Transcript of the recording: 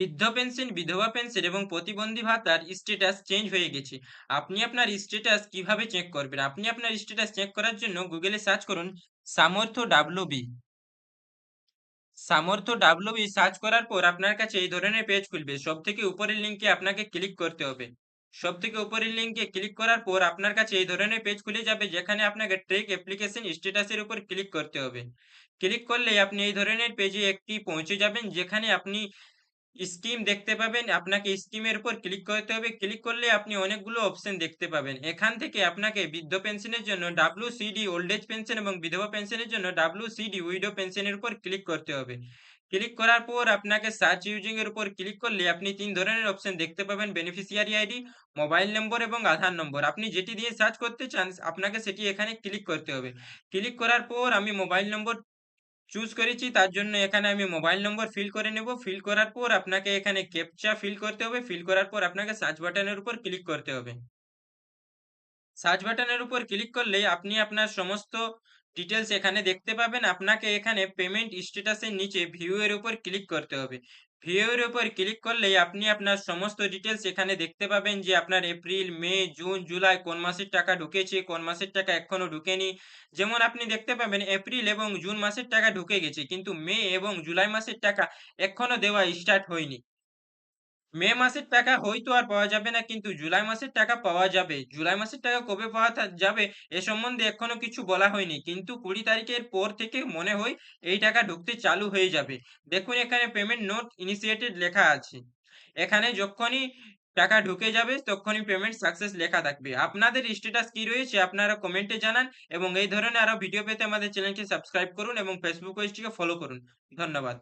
বৃদ্ধ পেনশন, বিধবা পেনশন এবং প্রতিবন্ধী ভাতার স্ট্যাটাস চেঞ্জ হয়ে গেছে। আপনি আপনার স্ট্যাটাস কিভাবে চেক করবেন? আপনি আপনার স্ট্যাটাস চেক করার জন্য গুগলে সার্চ করুন সামর্থ্য ডাব্লিউবি। সামর্থ্য ডাব্লিউবি সার্চ করার পর আপনার কাছে এই ধরনের পেজ খুলবে। সবথেকে উপরের লিঙ্কে আপনাকে ক্লিক করতে হবে। সবথেকে উপরের লিঙ্কে ক্লিক করার পর আপনার কাছে এই ধরনের পেজ খুলে যাবে, যেখানে আপনাকে ট্রেক অ্যাপ্লিকেশন স্ট্যাটাসের উপর ক্লিক করতে হবে। ক্লিক করলেই আপনি এই ধরনের পেজে একটি পৌঁছে যাবেন, যেখানে আপনি স্কিম দেখতে পাবেন। আপনাকে স্কিমের উপর ক্লিক করতে হবে। ক্লিক করলে আপনি অনেকগুলো অপশন দেখতে পাবেন। এখান থেকে আপনাকে বৃদ্ধ পেনশনের জন্য WCD ওল্ড এজ পেনশন এবং বিধবা পেনশনের জন্য WCD উইডো পেনশনের উপর ক্লিক করতে হবে। ক্লিক করার পর আপনাকে সার্চ ইউজিং এর উপর ক্লিক করলে আপনি ৩ ধরনের অপশন দেখতে পাবেন: বেনিফিশিয়ারি আইডি, মোবাইল নম্বর এবং আধার নম্বর। আপনি যেটি দিয়ে সার্চ করতে চান আপনাকে সেটি এখানে ক্লিক করতে হবে। ক্লিক করার পর আমি মোবাইল নম্বর চুজ করেছি, তার জন্য এখানে আমি মোবাইল নম্বর ফিল করে নেব। ফিল করার পর আপনাকে এখানে ক্যাপচা ফিল করতে হবে। ফিল করার পর আপনাকে সার্চ বাটনের উপর ক্লিক করতে হবে। সার্চ বাটনের উপর ক্লিক করলেই আপনি আপনার সমস্ত ডিটেলস এখানে দেখতে পাবেন। আপনাকে এখানে পেমেন্ট স্ট্যাটাসের নিচে ভিউ এর উপর ক্লিক করতে হবে। ভিউ এর উপর ক্লিক করলেই আপনি আপনার সমস্ত ডিটেলস এখানে দেখতে পাবেন, যে আপনার এপ্রিল, মে, জুন, জুলাই কোন মাসের টাকা ঢুকেছে, কোন মাসের টাকা এখনো ঢুকেনি। যেমন আপনি দেখতে পাবেন এপ্রিল এবং জুন মাসের টাকা ঢুকে গেছে, কিন্তু মে এবং জুলাই মাসের টাকা এখনো দেওয়া স্টার্ট হয়নি। মে মাসের টাকা হয়তো আর পাওয়া যাবে না, কিন্তু জুলাই মাসের টাকা পাওয়া যাবে। জুলাই মাসের টাকা কবে পাওয়া যাবে এ সম্বন্ধে এখনো কিছু বলা হয়নি, কিন্তু ২০ তারিখের পর থেকে মনে হয় এই টাকা ঢুকতে চালু হয়ে যাবে। দেখুন এখানে পেমেন্ট নোট ইনিশিয়েটেড লেখা আছে। এখানে যখনই টাকা ঢুকে যাবে তখনই পেমেন্ট সাকসেস লেখা থাকবে। আপনাদের স্ট্যাটাস কি রয়েছে আপনারা কমেন্টে জানান, এবং এই ধরনের আরো ভিডিও পেতে আমাদের চ্যানেলটি সাবস্ক্রাইব করুন এবং ফেসবুক পেজটিকে ফলো করুন। ধন্যবাদ।